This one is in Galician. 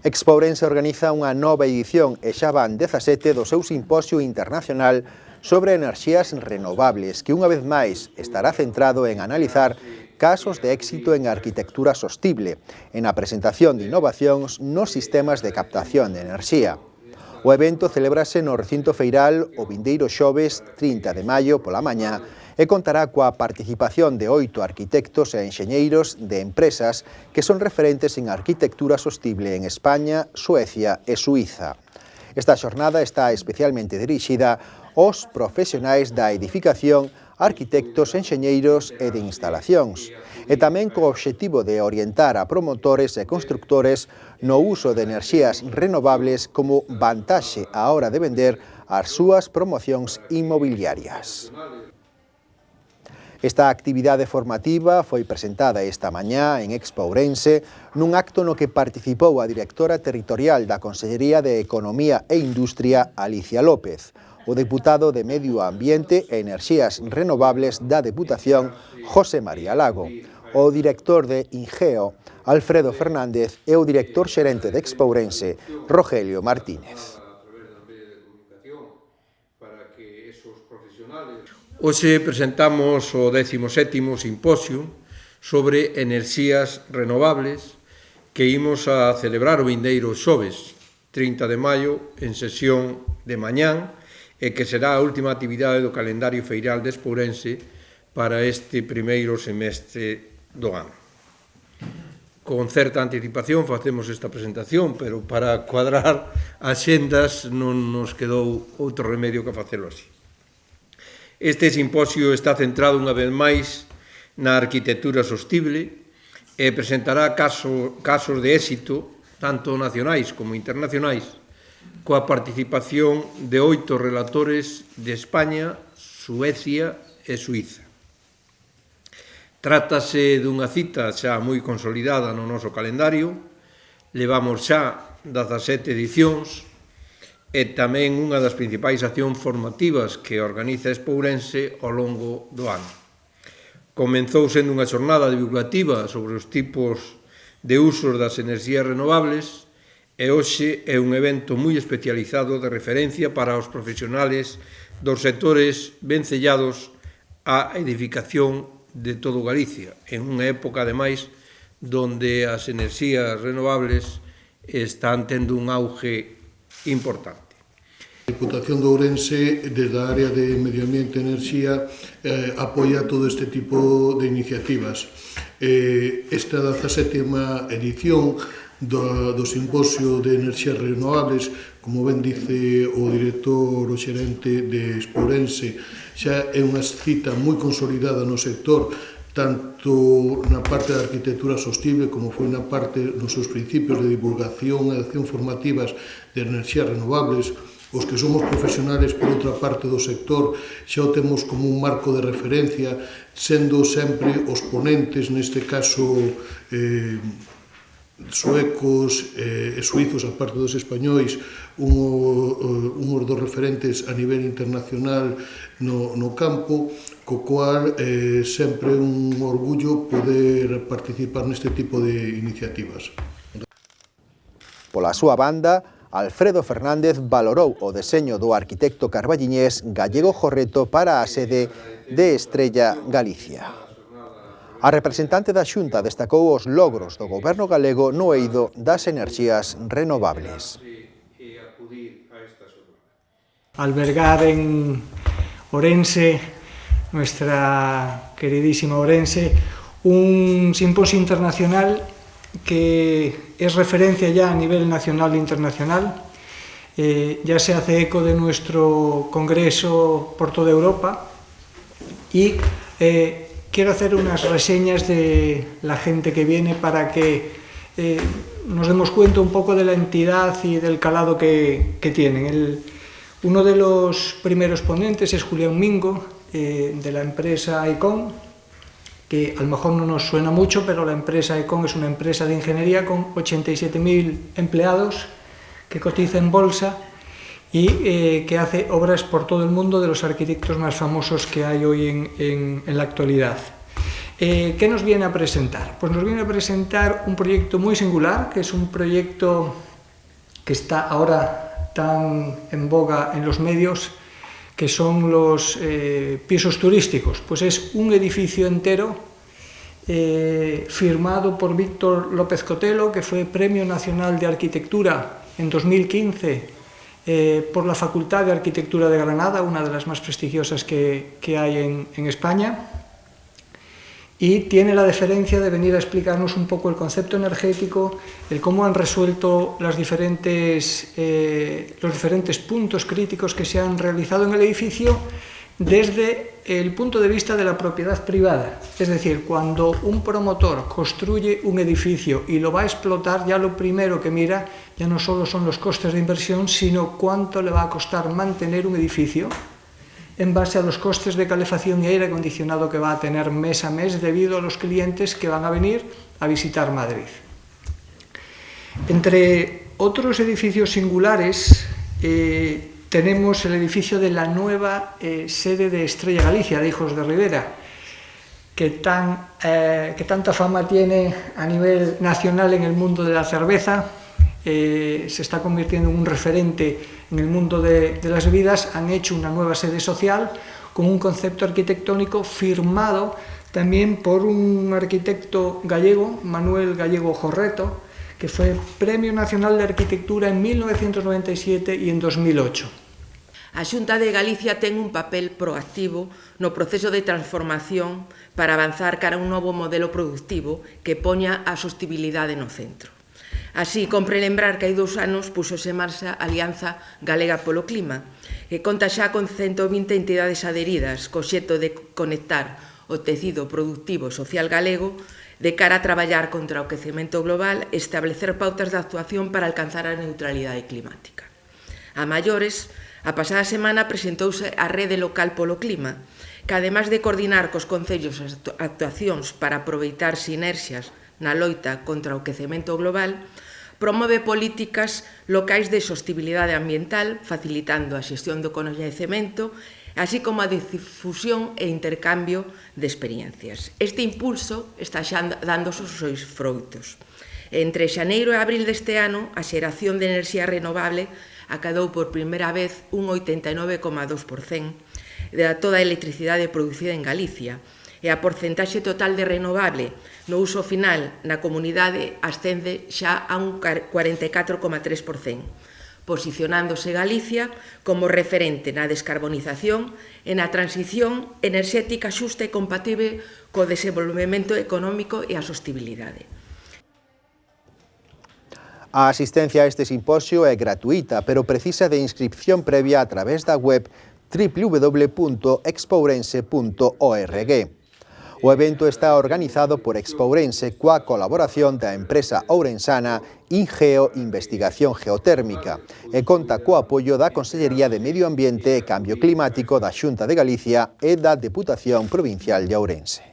Expo Ourense organiza unha nova edición e xa van 17 do seu simposio internacional sobre enerxías renovables, que unha vez máis estará centrado en analizar casos de éxito en arquitectura sostible, en a presentación de innovacións nos sistemas de captación de enerxía. O evento celebrase no recinto feiral o vindeiro xoves 30 de maio pola mañá e contará coa participación de 8 arquitectos e enxeñeiros de empresas que son referentes en arquitectura sostible en España, Suecia e Suiza. Esta xornada está especialmente dirixida aos profesionais da edificación, arquitectos, enxeñeiros e de instalacións, e tamén co obxectivo de orientar a promotores e constructores no uso de enerxías renovables como vantaxe á hora de vender as súas promocións inmobiliarias. Esta actividade formativa foi presentada esta mañá en Expo Ourense nun acto no que participou a directora territorial da Consellería de Economía e Industria, Alicia López, o deputado de Medio Ambiente e Enerxías Renovables da Deputación, José María Lago, o director de Ingeo, Alfredo Fernández, e o director xerente de Expo Ourense, Rogelio Martínez. Hoxe presentamos o 17º simposio sobre enerxías renovables que imos a celebrar o vindeiro xoves 30 de maio en sesión de mañán e que será a última actividade do calendario feiral de Expo Ourense para este primeiro semestre do ano. Con certa anticipación facemos esta presentación, pero para cuadrar axendas non nos quedou outro remedio que facelo así. Este simposio está centrado unha vez máis na arquitectura sostible e presentará casos de éxito, tanto nacionais como internacionais, coa participación de 8 relatores de España, Suecia e Suiza. Trátase dunha cita xa moi consolidada no noso calendario, levamos xa 17 edicións, e tamén unha das principais accións formativas que organiza Expo Ourense ao longo do ano. Comenzou sendo unha xornada divulgativa sobre os tipos de usos das enerxías renovables e hoxe é un evento moi especializado de referencia para os profesionales dos sectores vencellados á edificación de todo Galicia, en unha época, ademais, donde as enerxías renovables están tendo un auge importante. A Deputación de Ourense, desde a área de Medio Ambiente e Enerxía, apoia todo este tipo de iniciativas. Esta 17ª edición do Simposio de Enerxías Renovables, como ben dice o director o xerente de Expo Ourense, xa é unha cita moi consolidada no sector, tanto na parte da arquitectura sostible como foi na parte nos seus principios de divulgación e de acción formativas de enerxías renovables. Os que somos profesionales, por outra parte do sector, xa o temos como un marco de referencia, sendo sempre os ponentes, neste caso suecos e suizos, a parte dos españois, unhos dos referentes a nivel internacional no campo, co cual sempre un orgullo poder participar neste tipo de iniciativas. Pola súa banda, Alfredo Fernández valorou o deseño do arquitecto carballiñés Gallego Jorreto para a sede de Estrella Galicia. A representante da Xunta destacou os logros do goberno galego no eido das enerxías renovables. Albergar en Ourense, nuestra queridísima Ourense, un simposio internacional que es referencia ya a nivel nacional e internacional. Ya se hace eco de nuestro congreso por toda Europa y quiero hacer unas reseñas de la gente que viene para que nos demos cuenta un poco de la entidad y del calado que tienen. Uno de los primeros ponentes es Julián Mingo, de la empresa Icon, que a lo mejor no nos suena mucho, pero la empresa Icon es una empresa de ingeniería con 87.000 empleados que cotiza en bolsa y que hace obras por todo el mundo, de los arquitectos más famosos que hay hoy en la actualidad. ¿Qué nos viene a presentar? Pues nos viene a presentar un proyecto muy singular, que es un proyecto que está ahora tan en boga en los medios, que son los pisos turísticos. Pues es un edificio entero firmado por Víctor López Cotelo, que fue Premio Nacional de Arquitectura en 2015 por la Facultad de Arquitectura de Granada, una de las más prestigiosas que hay en España, y tiene la deferencia de venir a explicarnos un poco el concepto energético, el cómo han resuelto los diferentes puntos críticos que se han realizado en el edificio desde el punto de vista de la propiedad privada. Es decir, cuando un promotor construye un edificio y lo va a explotar, ya lo primero que mira ya no solo son los costes de inversión, sino cuánto le va a costar mantener un edificio en base a los costes de calefacción y aire acondicionado que va a tener mes a mes debido a los clientes que van a venir a visitar Madrid. Entre otros edificios singulares, tenemos el edificio de la nueva sede de Estrella Galicia, de Hijos de Rivera, que tanta fama tiene a nivel nacional en el mundo de la cerveza. Se está convirtiendo en un referente en el mundo de las bebidas. Han hecho una nueva sede social con un concepto arquitectónico firmado también por un arquitecto gallego, Manuel Gallego Jorreto, que fue Premio Nacional de Arquitectura en 1997 y en 2008. A Xunta de Galicia ten un papel proactivo no proceso de transformación para avanzar cara a un novo modelo productivo que poña a sostibilidade no centro. Así, compre lembrar que hai 2 anos puxose en marcha a Alianza Galega polo Clima, que conta xa con 120 entidades adheridas, co xeito de conectar o tecido productivo e social galego de cara a traballar contra o quecemento global e establecer pautas de actuación para alcanzar a neutralidade climática. A maiores, a pasada semana presentouse a Rede Local polo Clima, que ademais de coordinar cos concellos as actuacións para aproveitar sinerxias na loita contra o quecemento global, promove políticas locais de sostibilidade ambiental, facilitando a xestión do coñecemento, así como a difusión e intercambio de experiencias. Este impulso está xa dando os seus froitos. Entre xaneiro e abril deste ano, a xeración de enerxía renovable acadou por primeira vez un 89,2% de toda a electricidade producida en Galicia, e a porcentaxe total de renovable no uso final na comunidade ascende xa a un 44,3%, posicionándose Galicia como referente na descarbonización e na transición enerxética xusta e compatible co desenvolvemento económico e a sostibilidade. A asistencia a este simposio é gratuita, pero precisa de inscripción previa a través da web www.expourense.org. O evento está organizado por Expourense coa colaboración da empresa ourensana Ingeo Investigación Geotérmica e conta co apoio da Consellería de Medio Ambiente e Cambio Climático da Xunta de Galicia e da Deputación Provincial de Ourense.